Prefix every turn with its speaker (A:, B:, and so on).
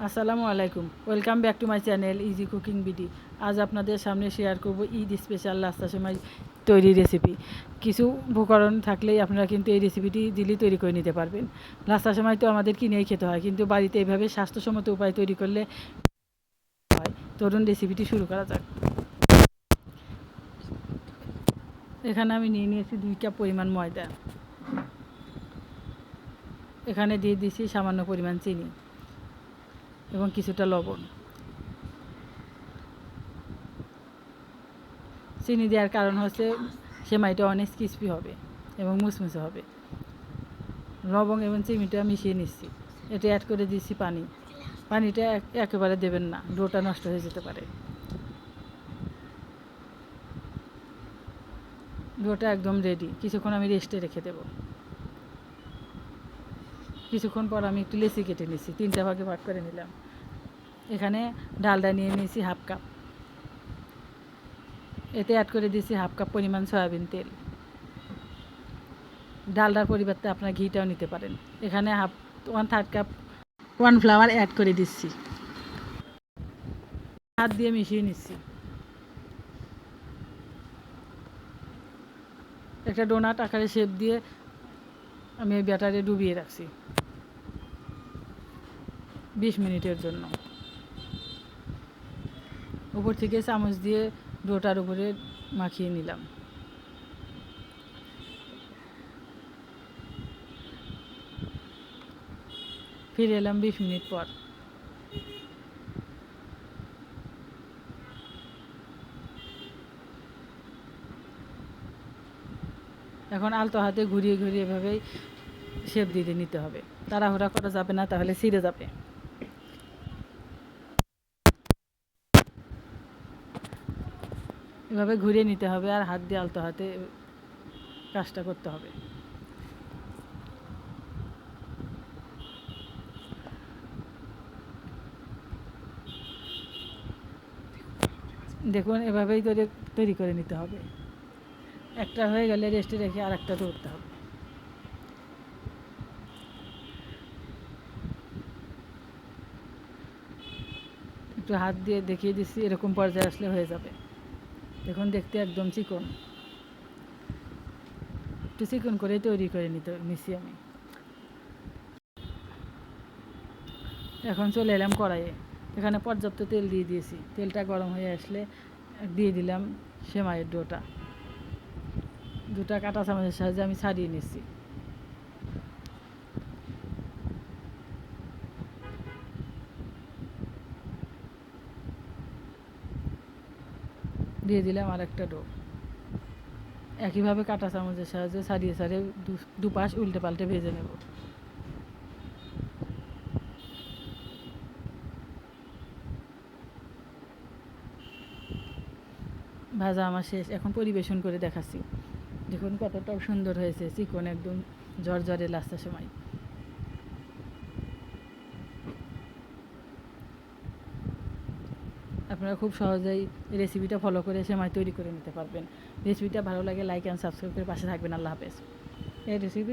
A: আসসালামু আলাইকুম, welcome back to my channel easy cooking BD. আজ আপনাদের সামনে শেয়ার করব ঈদ স্পেশাল নাস্তা সময় তৈরি রেসিপি। কিছু উপকরণ থাকলেই আপনারা কিন্তু এই রেসিপিটি দিলেই তৈরি করে নিতে পারবেন। নাস্তার সময় তো আমাদের কিনেই খেতে হয়, কিন্তু বাড়িতে এইভাবে স্বাস্থ্যসম্মত উপায় তৈরি করলে হয়। তরুণ রেসিপিটি শুরু করা যাক। এখানে আমি নিয়ে নিয়েছি 2 কাপ পরিমাণ ময়দা। এখানে দিয়ে দিয়েছি সামান্য পরিমাণ চিনি এবং কিছুটা লবণ। চিনি দেওয়ার কারণ হচ্ছে সেমাইটা অনেক ক্রিস্পি হবে এবং মুসমুসে হবে। লবণ এবং চিনিটা মিশিয়ে নিচ্ছি। এটা অ্যাড করে দিচ্ছি পানি। পানিটা একেবারে দেবেন না, ডোটা নষ্ট হয়ে যেতে পারে। ডোটা একদম রেডি। কিছুক্ষণ আমি রেস্টে রেখে দেব। কিছুক্ষণ পর আমি একটু লেচি কেটে নিচ্ছি, 3টা ভাগে ভাগ করে নিলাম। এখানে ডালডা নিয়ে নিয়েছি হাফ কাপ। এতে অ্যাড করে দিয়েছি হাফ কাপ পরিমাণ সয়াবিন তেল। ডালডার পরিবর্তে আপনারা ঘিটাও নিতে পারেন। এখানে 1/3 কাপ কর্নফ্লাওয়ার অ্যাড করে দিচ্ছি। হাত দিয়ে মিশিয়ে নিচ্ছি। একটা ডোনাট আকারে শেপ দিয়ে আমি এই ব্যাটারে ডুবিয়ে রাখছি 20 মিনিটের জন্য। উপর থেকে চামচ দিয়ে ডোটার উপরে মাখিয়ে নিলাম। ফিরে এলাম 20 মিনিট পর। এখন আলতো হাতে ঘুরিয়ে ঘুরিয়ে এভাবেই শেপ দিয়ে নিতে হবে। তাড়াহুড়া করা যাবে না, তাহলে ছিঁড়ে যাবে। এভাবে ঘুরিয়ে নিতে হবে আর হাত দিয়ে আলতো হাতে কাজটা করতে হবে। দেখুন, এভাবেই তৈরি করে নিতে হবে। একটা হয়ে গেলে রেস্টে রেখে আর একটা ধরতে হবে। একটু হাত দিয়ে দেখিয়ে দিচ্ছি, এরকম পর্যায়ে আসলে হয়ে যাবে। দেখুন, দেখতে একদম চিকন। একটু চিকন করেই তৈরি করে নিচ্ছি আমি। এখন চলে এলাম কড়াইয়ে। এখানে পর্যাপ্ত তেল দিয়ে দিয়েছি। তেলটা গরম হয়ে আসলে দিয়ে দিলাম সেমাইয়ের ডোটা। 2টা কাঁটা চামচের সাহায্যে আমি ছাড়িয়ে নিচ্ছি। দিয়ে দিলাম আর একটা ডো। একইভাবে কাঁটা চামচের সাহায্যে ছাড়িয়ে ছাড়িয়ে দুপাশ উল্টে পাল্টে ভেজে নেব। ভাজা আমার শেষ। এখন পরিবেশন করে দেখাচ্ছি। দেখুন কতটা সুন্দর হয়েছে, চিকন একদম ঝরঝরে লাস্টার সময়। আপনারা খুব সহজেই এই রেসিপিটা ফলো করে সেমাই তৈরি করে নিতে পারবেন। রেসিপিটা ভালো লাগে লাইক অ্যান্ড সাবস্ক্রাইব করে পাশে থাকবেন। আল্লাহ হাফেজ। এই রেসিপি